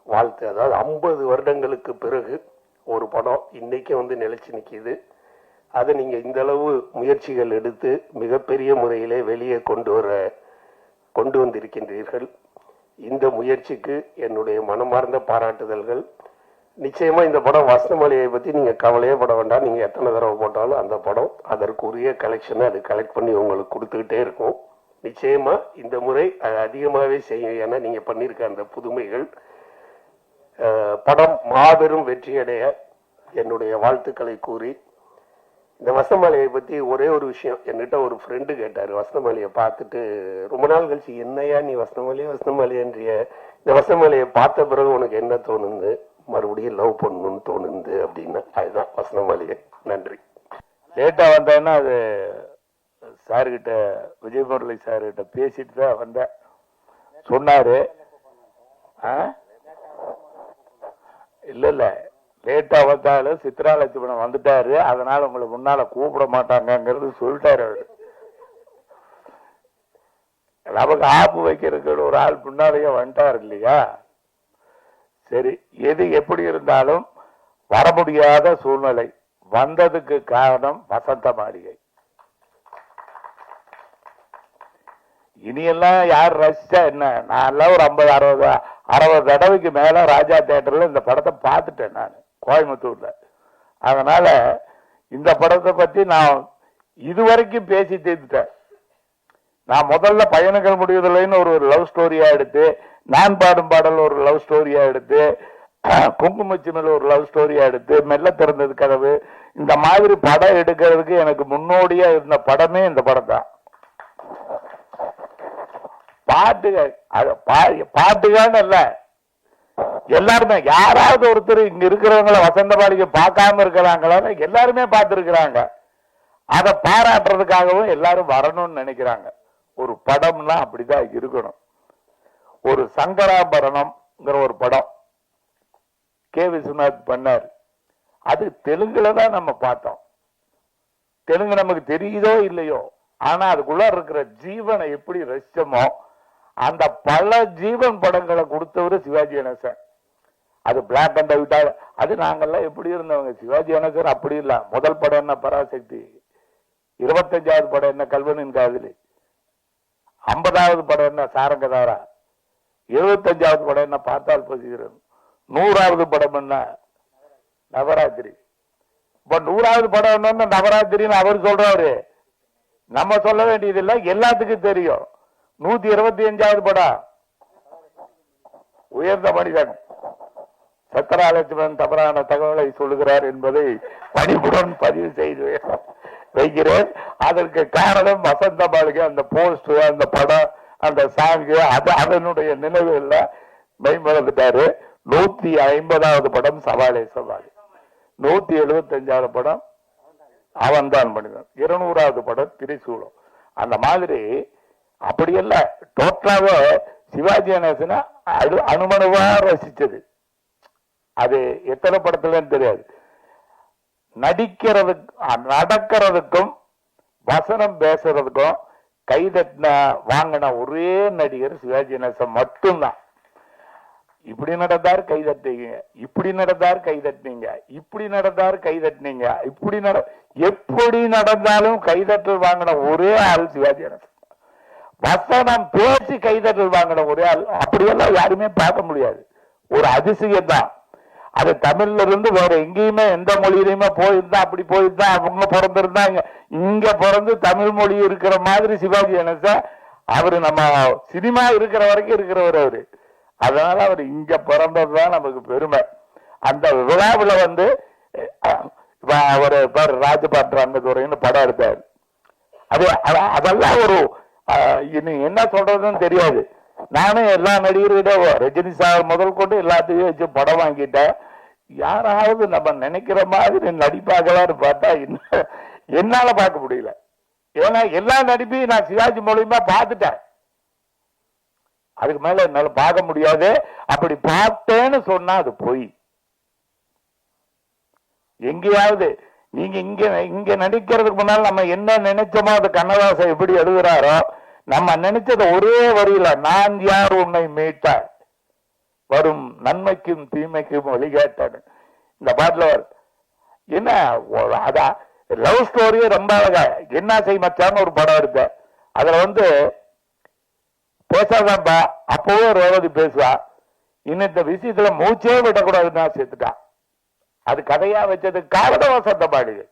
வாழ்த்து. அதாவது 50 வருடங்களுக்கு பிறகு ஒரு படம் இன்னைக்கு வந்து நிலைச்சு நிற்கிது. அதை நீங்க இந்த அளவு முயற்சிகள் எடுத்து மிகப்பெரிய முறையிலே வெளியே கொண்டு வந்திருக்கின்றீர்கள். இந்த முயற்சிக்கு என்னுடைய மனமார்ந்த பாராட்டுதல்கள். நிச்சயமா இந்த படம் வசனமாளிகையை பத்தி நீங்க கவலையே பட வேண்டாம். நீங்க எத்தனை தடவை போட்டாலும் அந்த படம் அதற்குரிய கலெக்ஷனை அது கலெக்ட் பண்ணி உங்களுக்கு கொடுத்துக்கிட்டே இருக்கும். நிச்சயமா இந்த முறை அது அதிகமாகவே செய்யும். ஏன்னா நீங்க பண்ணிருக்க அந்த புதுமைகள் படம் மாபெரும் வெற்றியடைய என்னுடைய வாழ்த்துக்களை கூறி, இந்த வசனமாளிகையை பத்தி ஒரே ஒரு விஷயம் என்கிட்ட ஒரு ஃப்ரெண்டு கேட்டாரு. வசனமாளிகையை பார்த்துட்டு ரொம்ப நாள் கழிச்சு, என்னையா நீ வசனமாளிகைன்றிய, இந்த வசனமாளிகையை பார்த்த பிறகு உனக்கு என்ன தோணுது? மறுபடியும் லவ் பண்ணணும்னு தோணுது அப்படின்னு. அதுதான் வசனமாளிகை. நன்றி. லேட்டா வந்தேன்னா அது சார்கிட்ட, விஜய் முரளி சார்கிட்ட பேசிட்டு தான் வந்தேன். சொன்னாரு இல்ல லேட்டா வந்தாலும் சித்ரா லட்சுமணன் வந்துட்டாரு, அதனால உங்களை முன்னால கூப்பிட மாட்டாங்கிறது சொல்லிட்டாரு அவரு. நமக்கு ஆப்பு வைக்கிறதுக்கு ஒரு ஆள் முன்னாலேயே வந்துட்டாரு இல்லையா? சரி, எது எப்படி இருந்தாலும் வர முடியாத சூழ்நிலை. வந்ததுக்கு காரணம் வசந்த மாளிகை. இனியெல்லாம் யார் ரசிச்சா என்ன? நான் எல்லாம் ஒரு 50-60 தடவைக்கு மேல ராஜா தியேட்டர்ல இந்த படத்தை பார்த்துட்டேன் நான் கோயம்புத்தூர்ல. அதனால இந்த படத்தை பத்தி நான் இதுவரைக்கும் பேசி தீர்த்துட்டேன். நான் முதல்ல பயணங்கள் முடிவதில்லைன்னு ஒரு லவ் ஸ்டோரியா எடுத்து, நான் பாடும் பாடல் ஒரு லவ் ஸ்டோரியா எடுத்து, குங்குமச்சிமில் ஒரு லவ் ஸ்டோரியா எடுத்து, மெல்ல திறந்தது கதவு, இந்த மாதிரி படம் எடுக்கிறதுக்கு எனக்கு முன்னோடியா இருந்த படமே இந்த படம் தான். பாட்டுகான்னு இல்ல, எல்லாருமே யாராவது ஒருத்தர் இங்க இருக்கிறவங்கள வசந்த மாளிகை பார்க்காம இருக்கிறாங்களா? எல்லாருமே பார்த்திருக்கிறாங்க. அதை பாராட்டுறதுக்காகவும் எல்லாரும் வரணும்னு நினைக்கிறாங்க. ஒரு படம்னா அப்படிதான் இருக்கணும். ஒரு சங்கராபரணம்ங்கிற ஒரு படம் கே. விஸ்வநாத் பண்ணார். அது தெலுங்குல தான் நம்ம பார்த்தோம். தெலுங்கு நமக்கு தெரியுதோ இல்லையோ, ஆனா அதுக்குள்ள இருக்கிற ஜீவனை எப்படி ரசிச்சோமோ அந்த பல ஜீவன் படங்களை கொடுத்தவரு சிவாஜி கணேசன். அது பிளாக் அண்ட் ஒயிட்டா, அது நாங்கெல்லாம் எப்படி இருந்தவங்க. சிவாஜி கணேசன் அப்படி இல்ல. முதல் படம் என்ன பராசக்தி, 25வது படம் என்ன கல்வனின் காதலி, 50வது படம் என்ன சாரங்கதாரா, 75வது படம் என்ன பார்த்தால் பசிகிறன், 100வது படம் என்ன நவராத்திரி. இப்ப 100வது படம் என்ன நவராத்திரின்னு அவர் சொல்றாரு, நம்ம சொல்ல வேண்டியதில்லை, எல்லாத்துக்கும் தெரியும். 125வது படம் உயர்ந்த மனிதன் சக்கராலட்சுமன் தவறான தகவலை சொல்லுகிறார் என்பதை பணிவுடன் பதிவு செய்து வைக்கிறேன். அதற்கு காரணம் வசந்த மாளிகை, அந்த போஸ்ட், அந்த படம், அந்த சாங்கு, அதனுடைய நினைவுகள்ல மெய்மறந்துட்டாரு. 150வது படம் சவாலே சவாலே. 175வது படம் அவன்தான் மனிதன், 200வது படம் திரிசூலம். அந்த மாதிரி அப்படியல்ல, டோட்டலாவே சிவாஜி கணேசனை அனுமனுவா ரசிச்சது. அது எத்தனை படத்துலன்னு தெரியாது. நடக்கிறதுக்கும் வசனம் பேசுறதுக்கும் கைதட்டின வாங்கின ஒரே நடிகர் சிவாஜி கணேசன் மட்டும்தான். இப்படி நடந்தார் கை தட்டிங்க, இப்படி நடந்தார் கை தட்டினீங்க, இப்படி நடந்தார் கை தட்டினீங்க, எப்படி நடந்தாலும் கைதட்டல் வாங்கின ஒரே ஆள் சிவாஜி கணேசன். வசனம் பேசி கைதட்டல் வாங்கின ஒரே ஆள். அப்படியெல்லாம் யாருமே பார்க்க முடியாது. ஒரு அதிசயம் தான் அது. தமிழ்ல இருந்து வேற எங்கேயுமே எந்த மொழியிலுமே போயிருந்தா அப்படி போயிருந்தா அவங்க பிறந்திருந்தாங்க. இங்க பிறந்து தமிழ் மொழி இருக்கிற மாதிரி சிவாஜி கணேசன் அவரு நம்ம சினிமா இருக்கிற வரைக்கும் இருக்கிறவர் அவரு. அதனால அவர் இங்க பிறந்ததுதான் நமக்கு பெருமை. அந்த விழாவில் அவரு ராஜபாட்டு ரங்கத்துறைன்னு படம் எடுத்தார். அதெல்லாம் ஒரு என்ன சொல்றதுன்னு தெரியாது. நானும் எல்லா நடிகர்கிட்ட ரஜினி சார் முதல் கொண்டு எல்லாத்தையும் வச்சு படம் வாங்கிட்டேன். யாராவது நம்ம நினைக்கிற மாதிரி நடிப்பாங்களான்னு பார்த்தா என்னால பார்க்க முடியல. ஏன்னா எல்லா நடிப்பையும் நான் சிவாஜி மூலியமா பார்த்துட்டேன். அதுக்கு மேல என்னால பார்க்க முடியாது. அப்படி பார்த்தேன்னு சொன்னா அது போய். எங்கேயாவது நீங்க இங்க நடிக்கிறதுக்கு முன்னால் நம்ம என்ன நினைச்சோமோ அது கண்ணதாசன் எப்படி எழுதுறாரோ, நம்ம நினைச்சது ஒரே வரியில, நான் யார் உன்னை மீட்ட வரும் நன்மைக்கும் தீமைக்கும் வழிகாட்டேன். இந்த பாட்டுல என்ன அதான் லவ் ஸ்டோரியே ரொம்ப அழகா. என்ன செய் மச்சான்னு ஒரு படம் எடுத்த, அதுல பேசாதான்பா, அப்பவே ரேவதி பேசுவா, இன்னும் இந்த விஷயத்துல மூச்சே விடக்கூடாதுன்னா சேர்த்துட்டான். அது கதையா வச்சது காரணவசத்த பாடுது.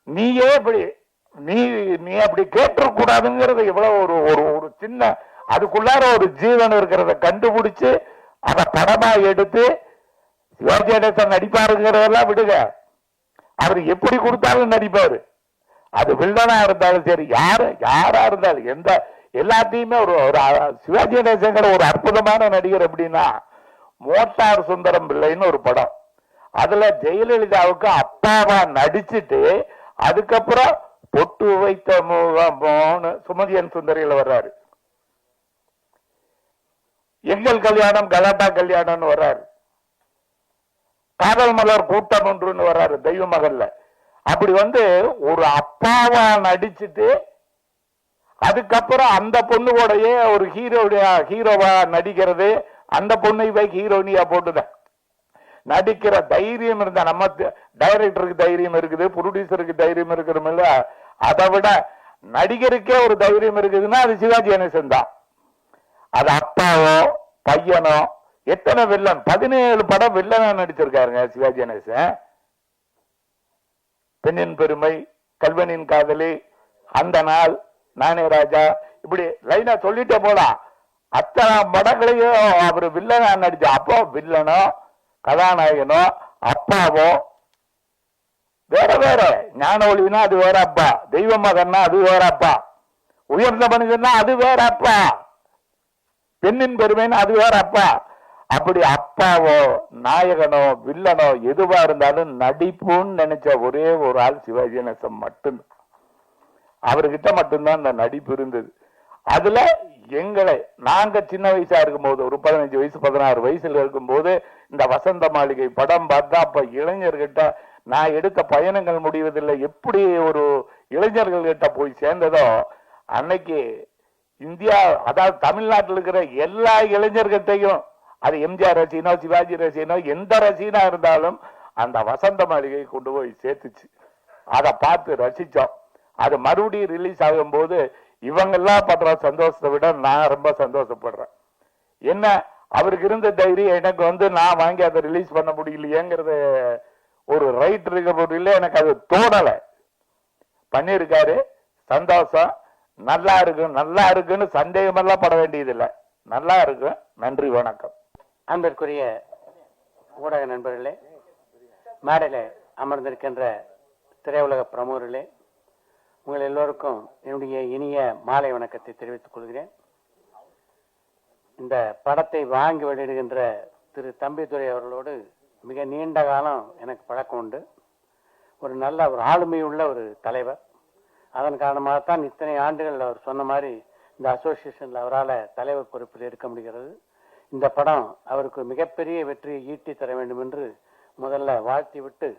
நீயே இப்படி நீ அப்படி கேட்டக்கூடாதுங்கிறது எவ்வளவு ஒரு ஒரு சின்ன அதுக்குள்ளார ஒரு ஜீவன் இருக்கிறத கண்டுபிடிச்சு அத படமா எடுத்து சிவாஜி கணேசன் நடிப்பாருங்கிறதெல்லாம் விடுங்க. அவர் எப்படி கொடுத்தாலும் நடிப்பாரு. அது வில்லனா இருந்தாலும் சரி, யாரா இருந்தாலும் எந்த எல்லாத்தையுமே ஒரு சிவாஜி கணேசங்கிற ஒரு அற்புதமான நடிகர். எப்படின்னா மோட்டார் சுந்தரம் பிள்ளைன்னு ஒரு படம், அதுல ஜெயலலிதாவுக்கு அப்பாவா நடிச்சுட்டு அதுக்கப்புறம் பொட்டு வைத்த முகமோன்னு சுமதியன் சுந்தரியில வர்றாரு. எங்கள் கல்யாணம் கலாட்டா கல்யாணம்னு வர்றாரு. காதல் மலர் கூட்டம் ஒன்றுன்னு வர்றாரு தெய்வ மகன்ல. அப்படி ஒரு அப்பாவா நடிச்சுட்டு அதுக்கப்புறம் அந்த பொண்ணு கூடயே ஒரு ஹீரோவா நடிக்கிறது, அந்த பொண்ணை போய் ஹீரோனியா போட்டுத நடிக்கிற தைரியம் இருந்தா நம்ம டைரக்டருக்கு தைரியம் இருக்குது, ப்ரொடியூசருக்கு தைரியம் இருக்கிறோம்ல. அதை விட நடிகருக்கே ஒரு தைரியம் இருக்குதுன்னா அது சிவாஜி கணேசன் தான். அது அப்பாவோ பையனோ எத்தனை வில்லன், 17 படம் வில்லனா நடிச்சிருக்காருங்க சிவாஜி கணேசன். பெண்ணின் பெருமை, கல்வனின் காதலி, அந்த நாள், நானே ராஜா, இப்படி லைனா சொல்லிட்டே போலாம். அத்தனை படங்களையும் அவர் வில்லனா நடிச்ச. அப்போ வில்லனோ கதாநாயகனோ அப்பாவோ வேற வேற. ஞான ஒளினா அது வேற அப்பா, தெய்வ மகன்னா அது வேற அப்பா, உயர்ந்த மனிதன்னா அது வேற அப்பா, பெண்ணின் பெருமைன்னு அது வேற அப்பா. அப்படி அப்பாவோ நாயகனோ வில்லனோ எதுவா இருந்தாலும் நடிப்புன்னு நினைச்ச ஒரே ஒரு ஆள் சிவாஜி கணேசன் மட்டும்தான். அவர்கிட்ட மட்டும்தான் அந்த நடிப்பு இருந்தது. அதுல எங்களை நாங்க சின்ன வயசா இருக்கும்போது, ஒரு 15 வயசு 16 வயசுல இருக்கும்போது இந்த வசந்த மாளிகை படம் பார்த்தா அப்ப இளைஞர்கிட்ட நான் எடுத்த பயணங்கள் முடிவதில்லை எப்படி ஒரு இளைஞர்கள் கிட்ட போய் சேர்ந்ததோ, அன்னைக்கு இந்தியா அதாவது தமிழ்நாட்டில் இருக்கிற எல்லா இளைஞர்கிட்டையும், அது எம்ஜிஆர் ரசிகனோ சிவாஜி ரசிகனோ எந்த ரசிகனா இருந்தாலும் அந்த வசந்த மாளிகை கொண்டு போய் சேர்த்துச்சு. அதை பார்த்து ரசிச்சோம். அது மறுபடியும் ரிலீஸ் ஆகும் போது இவங்கெல்லாம் பண்ற சந்தோஷத்தை விட நான் ரொம்ப சந்தோஷப்படுறேன். என்ன அவருக்கு இருந்த தைரியம் எனக்கு நான் வாங்கி அதை ரிலீஸ் பண்ண முடியலையேங்கிறது ஒரு ரைட் இருக்க போதில்லை, எனக்கு அது தோணலை. பண்ணியிருக்காரு, சந்தோஷம். நல்லா இருக்குன்னு சந்தேகமெல்லாம் பட வேண்டியதில்லை, நல்லா இருக்கு. நன்றி, வணக்கம். அன்பிற்குரிய ஊடக நண்பர்களே, மேடையில் அமர்ந்திருக்கின்ற திரையுலக பிரமுகர்களே, உங்கள் எல்லோருக்கும் என்னுடைய இனிய மாலை வணக்கத்தை தெரிவித்துக் கொள்கிறேன். இந்த படத்தை வாங்கி வெளியிடுகின்ற திரு தம்பிதுரை அவர்களோடு மிக நீண்ட காலம் எனக்கு பழக்கம் உண்டு. ஒரு நல்ல ஒரு ஆளுமையுள்ள ஒரு தலைவர். அதன் காரணமாகத்தான் இத்தனை ஆண்டுகள் அவர் சொன்ன மாதிரி இந்த அசோசியேஷனில் அவரால் தலைவர் பொறுப்பில் இருக்க முடிகிறது. இந்த படம் அவருக்கு மிகப்பெரிய வெற்றியை ஈட்டி தர வேண்டும் என்று முதல்ல வாழ்த்தி விட்டு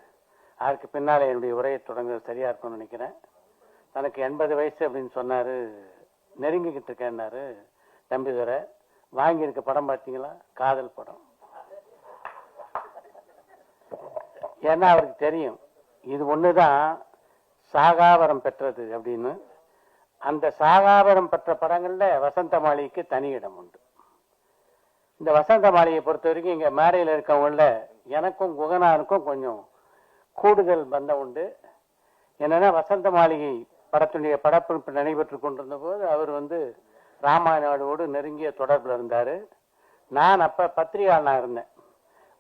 அதற்கு பின்னால் என்னுடைய உரையை தொடங்குறது சரியா இருக்கும்னு நினைக்கிறேன். தனக்கு 80 வயசு அப்படின்னு சொன்னாரு, நெருங்கிக்கிட்டு இருக்கேன்னாரு தம்பிதுரை. வாங்கியிருக்க படம் பார்த்தீங்களா? காதல் படம். ஏன்னா அவருக்கு தெரியும் இது ஒண்ணுதான் சாகாவரம் பெற்றது அப்படின்னு. அந்த சாகாவரம் பெற்ற படங்கள்ல வசந்த மாளிகைக்கு தனி இடம் உண்டு. இந்த வசந்த மாளிகையை பொறுத்த வரைக்கும் இங்க மேடையில் இருக்கவங்கள எனக்கும் குகனாருக்கும் கொஞ்சம் கூடுதல் பந்தம் உண்டு. என்னன்னா வசந்த மாளிகை படத்துடைய படப்பிடிப்பு நடைபெற்று கொண்டிருந்த போது அவர் ராமாயணோடு நெருங்கிய தொடர்பில் இருந்தார். நான் அப்ப பத்திரிகையாளனாக இருந்தேன்.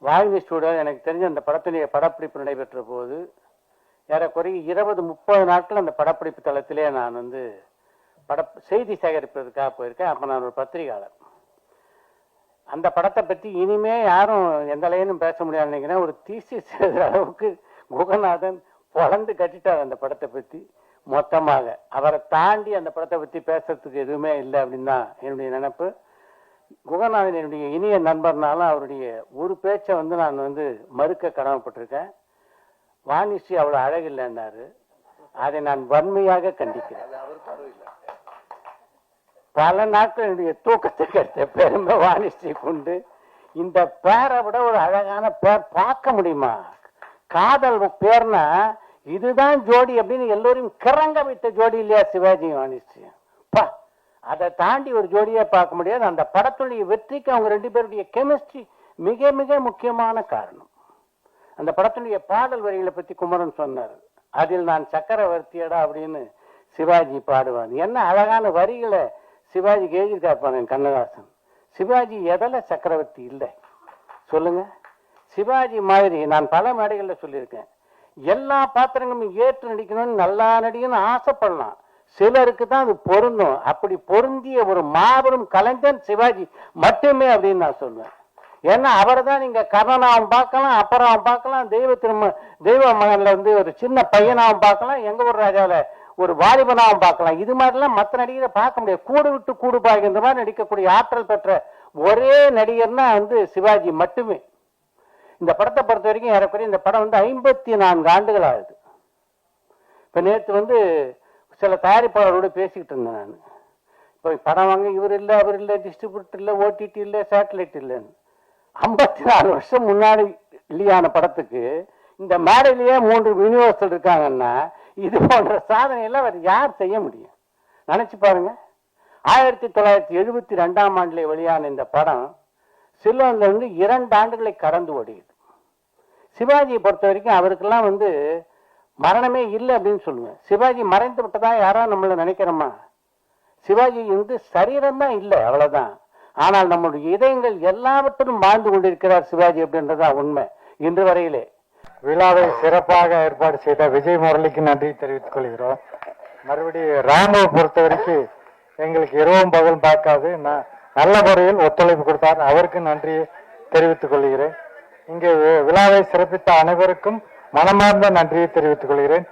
வால்மீகி ஸ்டூடியோ எனக்கு தெரிஞ்ச அந்த படத்துடைய படப்பிடிப்பு நடைபெற்ற போது ஏறக்குறைய 20-30 நாட்கள் அந்த படப்பிடிப்பு தளத்திலே நான் செய்தி சேகரிப்பதற்காக போயிருக்கேன். அப்ப நான் ஒரு பத்திரிகையாளர். அந்த படத்தை பத்தி இனிமே யாரும் எந்த லைனும் பேச முடியாது நினைக்கிறேன். ஒரு தீசிஸ் எழுதுற அளவுக்கு குகநாதன் பொழந்து கட்டிட்டார் அந்த படத்தை பத்தி மொத்தமாக. அவரை தாண்டி அந்த படத்தை பத்தி பேசுறதுக்கு எதுவுமே இல்லை அப்படின்னு தான் என்னுடைய நினைப்பு. குகநாதன் என்னுடைய இனிய நண்பர்னாலும் அவருடைய ஒரு பேச்சை நான் மறுக்க கடமைப்பட்டிருக்கேன். வாணிஸ்ரீ அவ்வளவு அழகில்லைன்னாரு. அதை நான் வன்மையாக கண்டிக்கிறேன். பல நாட்கள் என்னுடைய தூக்கத்தை கெடுத்த பெருமை வாணிஸ்ரீ கொண்டு. இந்த பேரை விட ஒரு அழகான பேர் பார்க்க முடியுமா? காதல் பேர்னா இதுதான் ஜோடி அப்படின்னு எல்லோரையும் கிறங்க வைத்த ஜோடி இல்லையா சிவாஜி வாணிஸ்ரீ? அதை தாண்டி ஒரு ஜோடியா பார்க்க முடியாது. அந்த படத்துடைய வெற்றிக்கு அவங்க 2 பேருடைய கெமிஸ்ட்ரி மிக மிக முக்கியமான காரணம். அந்த படத்துடைய பாடல் வரிகளை பத்தி குமரன் சொன்னார். அதில் நான் சக்கரவர்த்தியடா அப்படின்னு சிவாஜி பாடுவார். என்ன அழகான வரிகளை சிவாஜிக்கு எழுதியிருக்காரு கண்ணதாசன். சிவாஜி எதில் சக்கரவர்த்தி இல்லை சொல்லுங்க? சிவாஜி மாதிரி நான் பல மேடைகளில் சொல்லியிருக்கேன். எல்லா பாத்திரங்களும் ஏற்று நடிக்கணும்னு நல்லா நடிக்கணும்னு ஆசைப்படலாம். சிலருக்கு தான் அது பொருந்தும். அப்படி பொருந்திய ஒரு மாபெரும் கலைஞன் சிவாஜி மட்டுமே அப்படின்னு நான் சொல்லுவேன். ஏன்னா அவரை தான் நீங்க கர்ணனாவும் பார்க்கலாம், அப்புறம் பார்க்கலாம், தெய்வ மகன்ல ஒரு சின்ன பையனாவும் பார்க்கலாம், எங்க ஒரு ராஜாவில ஒரு வாலிபனாவும் பார்க்கலாம். இது மாதிரிலாம் மற்ற நடிகரை பார்க்க முடியாது. கூடு விட்டு கூடு பாய்கின்ற மாதிரி நடிக்கக்கூடிய ஆற்றல் பெற்ற ஒரே நடிகர்னா சிவாஜி மட்டுமே. இந்த படத்தை பொறுத்த வரைக்கும் ஏறக்குறைய இந்த படம் 54 ஆண்டுகள் ஆகுது. இப்ப நேற்று சில தயாரிப்பாளரோடு பேசிக்கிட்டு இருந்தேன் நான். இப்போ படம் வாங்க இவர் இல்லை, அவர் இல்லை, டிஸ்ட்ரிபியூட்டர் இல்லை, ஓடிடி இல்லை, சேட்டலைட் இல்லைன்னு 54 வருஷம் முன்னாடி இல்லையான படத்துக்கு இந்த மேடையிலேயே 3 யூனிவர்சல் இருக்காங்கன்னா இது போன்ற சாதனையெல்லாம் அவர் யார் செய்ய முடியும்? நினைச்சு பாருங்க. 1972ஆம் ஆண்டிலே வெளியான இந்த படம் சிலோன்ல 2 ஆண்டுகளை கடந்து ஓடியது. சிவாஜியை பொறுத்த வரைக்கும் அவருக்கெல்லாம் மரணமே இல்லை அப்படின்னு சொல்லுவேன். சிவாஜி மறைந்து விட்டதா யாராவது நம்மள நினைக்கிறோமா? சிவாஜி சரீரம் தான் இல்லை, அவ்வளவுதான். ஆனால் நம்முடைய இதயங்கள் எல்லாவற்றிலும் வாழ்ந்து கொண்டிருக்கிறார் சிவாஜி அப்படின்றதா உண்மை. இன்று வரையிலே விழாவை சிறப்பாக ஏற்பாடு செய்த விஜய் முரளிக்கு நன்றி தெரிவித்துக் கொள்கிறோம். மறுபடியும் ராணுவ பொறுத்த வரைக்கும் எங்களுக்கு இரவும் பகல் பார்க்காது நல்ல முறையில் ஒத்துழைப்பு கொடுத்தார். அவருக்கு நன்றி தெரிவித்துக் கொள்கிறேன். இங்கே விழாவை சிறப்பித்த அனைவருக்கும் மனமார்ந்த நன்றியை தெரிவித்துக் கொள்கிறேன்.